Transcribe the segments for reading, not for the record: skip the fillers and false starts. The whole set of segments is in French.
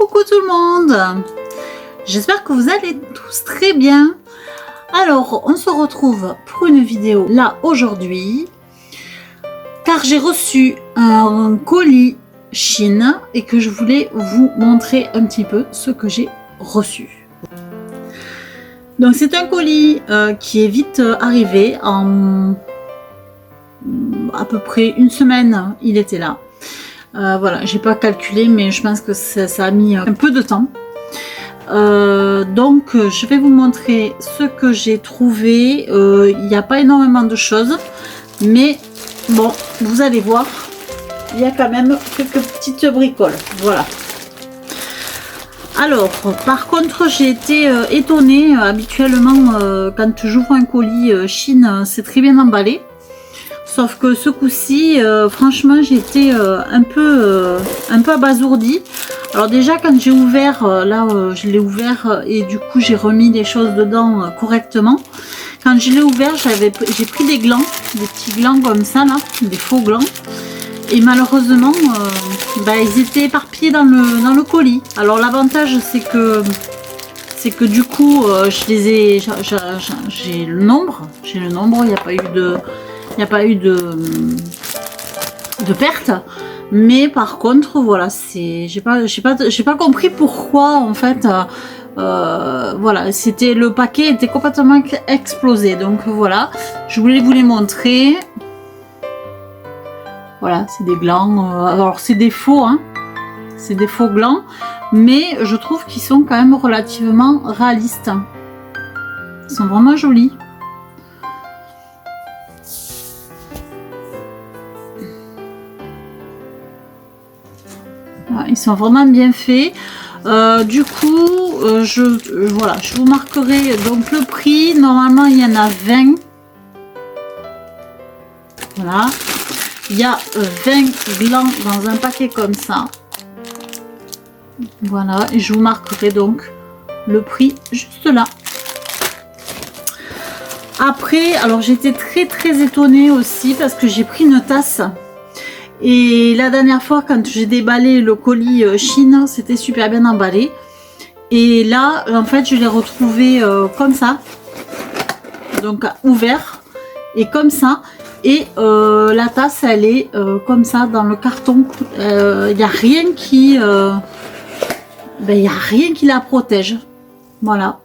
Coucou tout le monde, j'espère que vous allez tous très bien. Alors on se retrouve pour une vidéo là aujourd'hui car j'ai reçu un colis Chine et que je voulais vous montrer un petit peu ce que j'ai reçu. Donc c'est un colis qui est vite arrivé, en à peu près une semaine il était là. Voilà, j'ai pas calculé mais je pense que ça a mis un peu de temps. Donc je vais vous montrer ce que j'ai trouvé. Il n'y a pas énormément de choses, mais bon, vous allez voir, il y a quand même quelques petites bricoles. Voilà. Alors, par contre, j'ai été étonnée. Habituellement, quand j'ouvre un colis Chine, c'est très bien emballé. Sauf que ce coup-ci, franchement, j'ai été un peu abasourdie. Alors déjà, quand j'ai ouvert, je l'ai ouvert et du coup, j'ai remis les choses dedans correctement. Quand je l'ai ouvert, j'ai pris des glands, des petits glands comme ça, là, des faux glands. Et malheureusement, ils étaient éparpillés dans le colis. Alors l'avantage, c'est que du coup, j'ai le nombre. Il n'y a pas eu de perte. Mais par contre, voilà, j'ai pas compris pourquoi en fait. Voilà, le paquet était complètement explosé. Donc voilà, je voulais vous les montrer. Voilà, c'est des glands. Alors c'est des faux, hein. C'est des faux glands, mais je trouve qu'ils sont quand même relativement réalistes. Ils sont vraiment jolis. Voilà, ils sont vraiment bien faits. Du coup, voilà, je vous marquerai donc le prix. Normalement, il y en a 20. Voilà. Il y a 20 glands dans un paquet comme ça. Voilà, et je vous marquerai donc le prix juste là. Après, alors j'étais très étonnée aussi parce que j'ai pris une tasse. Et la dernière fois, quand j'ai déballé le colis Chine, c'était super bien emballé. Et là, en fait, je l'ai retrouvé comme ça. Donc, ouvert. Et comme ça. Et la tasse, elle est comme ça dans le carton. Il n'y a rien qui... il n'y a rien qui la protège. Voilà.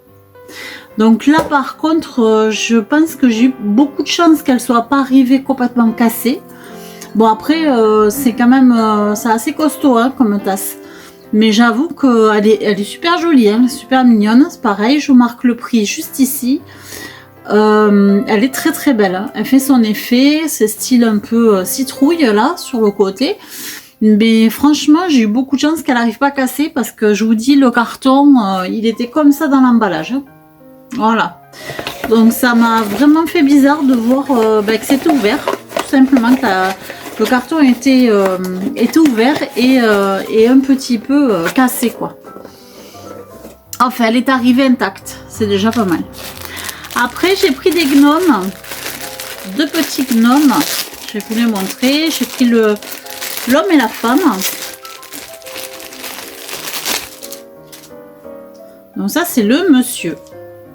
Donc là, par contre, je pense que j'ai eu beaucoup de chance qu'elle ne soit pas arrivée complètement cassée. Bon, après, c'est quand même... c'est assez costaud hein, comme tasse. Mais j'avoue qu'elle est super jolie, hein, super mignonne. C'est pareil, je vous marque le prix juste ici. Elle est très belle. Hein. Elle fait son effet. C'est style un peu citrouille, là, sur le côté. Mais franchement, j'ai eu beaucoup de chance qu'elle n'arrive pas casser. Parce que je vous dis, le carton, il était comme ça dans l'emballage. Hein. Voilà. Donc, ça m'a vraiment fait bizarre de voir que c'était ouvert. Tout simplement que le carton était ouvert et un petit peu cassé, quoi. Enfin, elle est arrivée intacte. C'est déjà pas mal. Après, j'ai pris des gnomes. Deux petits gnomes. Je vais vous les montrer. J'ai pris l'homme et la femme. Donc ça, c'est le monsieur.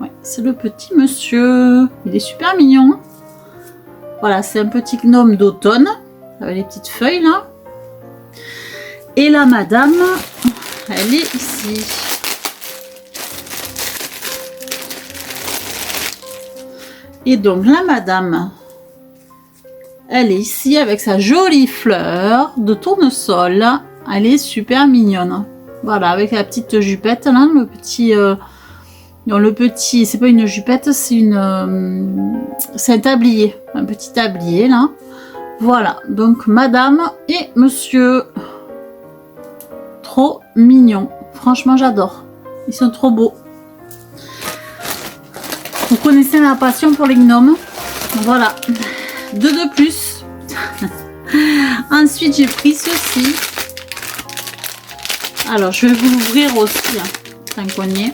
Ouais, c'est le petit monsieur. Il est super mignon. Voilà, c'est un petit gnome d'automne. Avec les petites feuilles, là. Et la madame, elle est ici. Et donc la madame, elle est ici avec sa jolie fleur de tournesol. Elle est super mignonne. Voilà, avec la petite jupette là, le petit, c'est pas une jupette, c'est un tablier, un petit tablier là. Voilà, donc madame et monsieur. Trop mignon. Franchement, j'adore. Ils sont trop beaux. Vous connaissez ma passion pour les gnomes. Voilà. Deux de plus. Ensuite, j'ai pris ceci. Alors, je vais vous l'ouvrir aussi. Tant qu'on y est.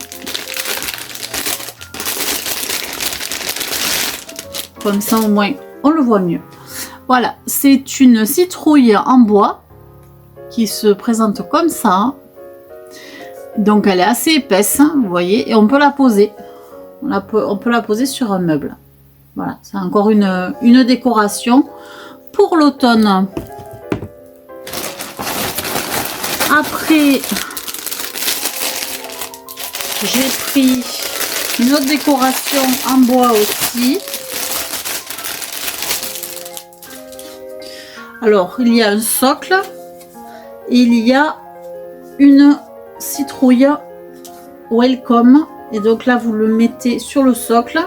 Comme ça, au moins, on le voit mieux. Voilà. C'est une citrouille en bois qui se présente comme ça. Donc elle est assez épaisse, hein, vous voyez, et on peut la poser. On peut la poser sur un meuble. Voilà, c'est encore une décoration pour l'automne. Après, j'ai pris une autre décoration en bois aussi. Alors, il y a un socle et il y a une citrouille welcome. Et donc là, vous le mettez sur le socle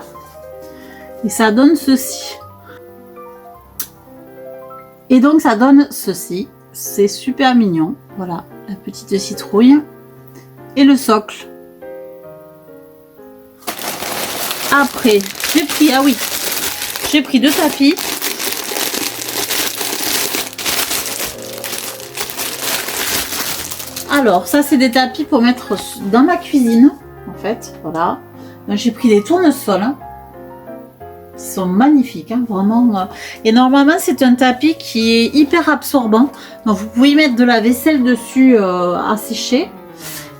et ça donne ceci. Et donc, ça donne ceci. C'est super mignon. Voilà, la petite citrouille et le socle. Après, j'ai pris 2 tapis. Alors, ça, c'est des tapis pour mettre dans ma cuisine, en fait. Voilà. J'ai pris des tournesols. Hein. Ils sont magnifiques, hein, vraiment. Et normalement, c'est un tapis qui est hyper absorbant. Donc, vous pouvez mettre de la vaisselle dessus à sécher.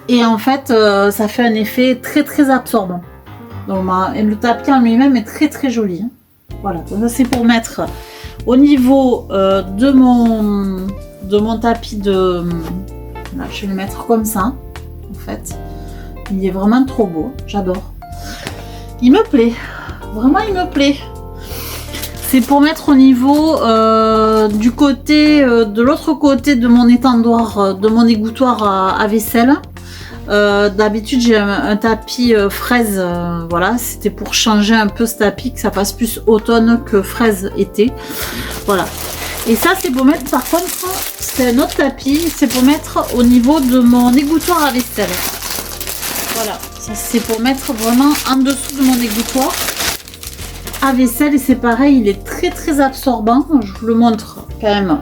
Et en fait, ça fait un effet très, très absorbant. Donc, le tapis en lui-même est très, très joli. Hein. Voilà. Donc, ça, c'est pour mettre au niveau de mon tapis de... Là, je vais le mettre comme ça, en fait. Il est vraiment trop beau, j'adore. Il me plaît, vraiment il me plaît. C'est pour mettre au niveau du côté, de l'autre côté de mon étendoir, de mon égouttoir à vaisselle. D'habitude j'ai un tapis fraise, voilà, c'était pour changer un peu ce tapis, que ça fasse plus automne que fraise été. Voilà. Et ça c'est pour mettre, par contre, c'est un autre tapis, c'est pour mettre au niveau de mon égouttoir à vaisselle. Voilà, ça c'est pour mettre vraiment en dessous de mon égouttoir à vaisselle. Et c'est pareil, il est très très absorbant. Je vous le montre quand même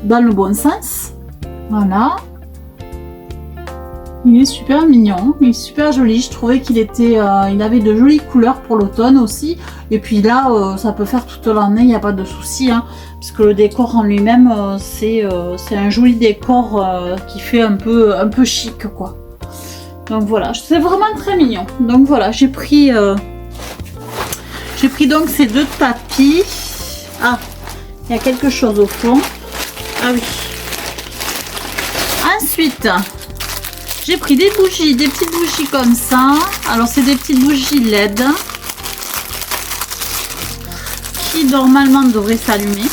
dans le bon sens. Voilà. Il est super mignon, il est super joli. Je trouvais qu'il était, il avait de jolies couleurs pour l'automne aussi. Et puis là, ça peut faire toute l'année, il n'y a pas de souci, hein, parce que le décor en lui-même, c'est un joli décor qui fait un peu chic, quoi. Donc voilà, c'est vraiment très mignon. Donc voilà, j'ai pris donc ces 2 tapis. Ah, il y a quelque chose au fond. Ah oui. Ensuite, j'ai pris des bougies, des petites bougies comme ça. Alors, c'est des petites bougies LED qui, normalement, devraient s'allumer.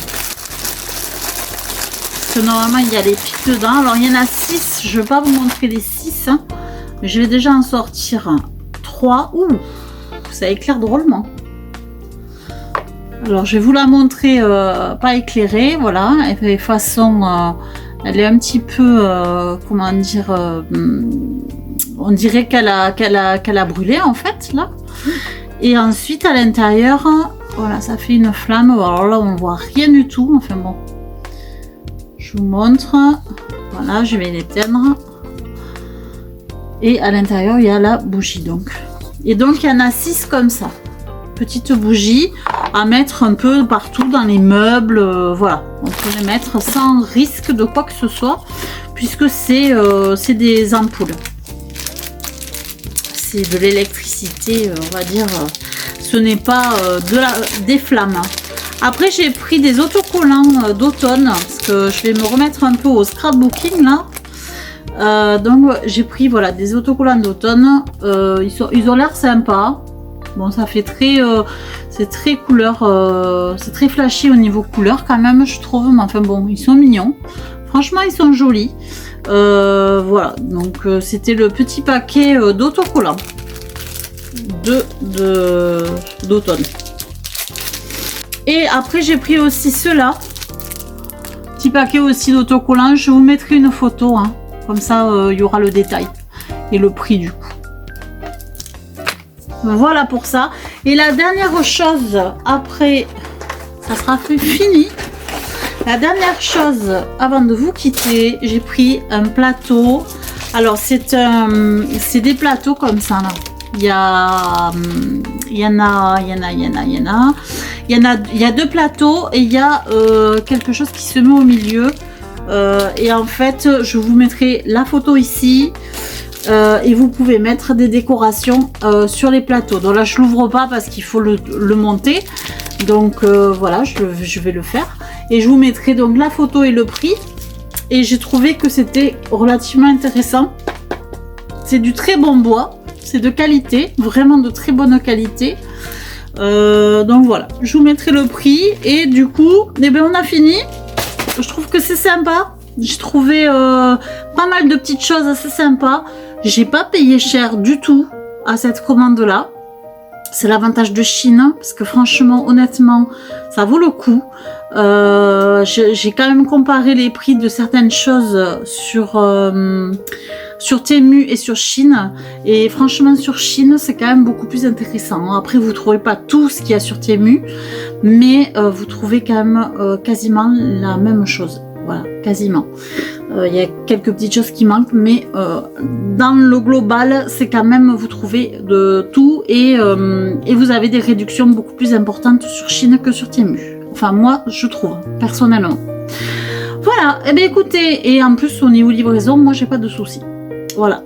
Parce que, normalement, il y a les pics dedans. Alors, il y en a 6. Je ne vais pas vous montrer les 6. Hein, mais je vais déjà en sortir 3. Ouh, ça éclaire drôlement. Alors, je vais vous la montrer pas éclairée. Voilà. Et de façon... elle est un petit peu, comment dire, on dirait qu'elle a brûlé en fait là. Et ensuite à l'intérieur, voilà, ça fait une flamme. Alors là on voit rien du tout. Enfin bon, je vous montre. Voilà, je vais l'éteindre. Et à l'intérieur il y a la bougie donc. Et donc il y en a 6 comme ça. Petites bougies à mettre un peu partout dans les meubles, voilà, on peut les mettre sans risque de quoi que ce soit puisque c'est des ampoules, c'est de l'électricité, on va dire, ce n'est pas des flammes. Après j'ai pris des autocollants d'automne parce que je vais me remettre un peu au scrapbooking là, donc j'ai pris voilà des autocollants d'automne, ils ont l'air sympas. Bon, ça fait très, c'est très couleur, c'est très flashy au niveau couleur quand même, je trouve. Mais enfin bon, ils sont mignons. Franchement, ils sont jolis. Voilà, donc c'était le petit paquet d'autocollants d'automne. Et après, j'ai pris aussi ceux-là. Petit paquet aussi d'autocollants. Je vous mettrai une photo, hein. Comme ça, il y aura le détail et le prix du coup. Voilà pour ça. Et la dernière chose, après, ça sera fini. La dernière chose, avant de vous quitter, j'ai pris un plateau. Alors, c'est des plateaux comme ça, là. Il y a 2 plateaux et il y a quelque chose qui se met au milieu. Et en fait, je vous mettrai la photo ici. et vous pouvez mettre des décorations sur les plateaux. Donc là je l'ouvre pas parce qu'il faut le monter, donc voilà, je vais le faire et je vous mettrai donc la photo et le prix. Et j'ai trouvé que c'était relativement intéressant. C'est du très bon bois, c'est de qualité, vraiment de très bonne qualité. Donc voilà, je vous mettrai le prix. Et du coup, eh ben, on a fini. Je trouve que c'est sympa. J'ai trouvé pas mal de petites choses assez sympas. J'ai pas payé cher du tout à cette commande là. C'est l'avantage de Chine, parce que franchement, honnêtement, ça vaut le coup. J'ai quand même comparé les prix de certaines choses sur Temu et sur Chine. Et franchement, sur Chine, c'est quand même beaucoup plus intéressant. Après, vous ne trouvez pas tout ce qu'il y a sur Temu, mais vous trouvez quand même quasiment la même chose. Voilà, quasiment. Il y a quelques petites choses qui manquent, mais dans le global, c'est quand même, vous trouvez de tout et vous avez des réductions beaucoup plus importantes sur Chine que sur Temu. Enfin, moi, je trouve, personnellement. Voilà, et bien écoutez, et en plus, au niveau livraison, moi, j'ai pas de soucis. Voilà.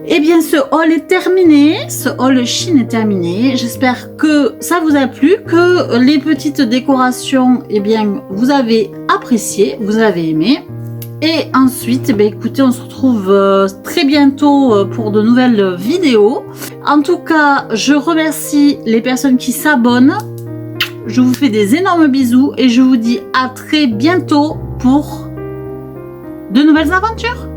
Et bien, ce haul est terminé, ce haul Chine est terminé. J'espère que ça vous a plu, que les petites décorations, eh bien, vous avez apprécié, vous avez aimé. Et ensuite, eh bien, écoutez, on se retrouve très bientôt pour de nouvelles vidéos. En tout cas, je remercie les personnes qui s'abonnent. Je vous fais des énormes bisous et je vous dis à très bientôt pour de nouvelles aventures.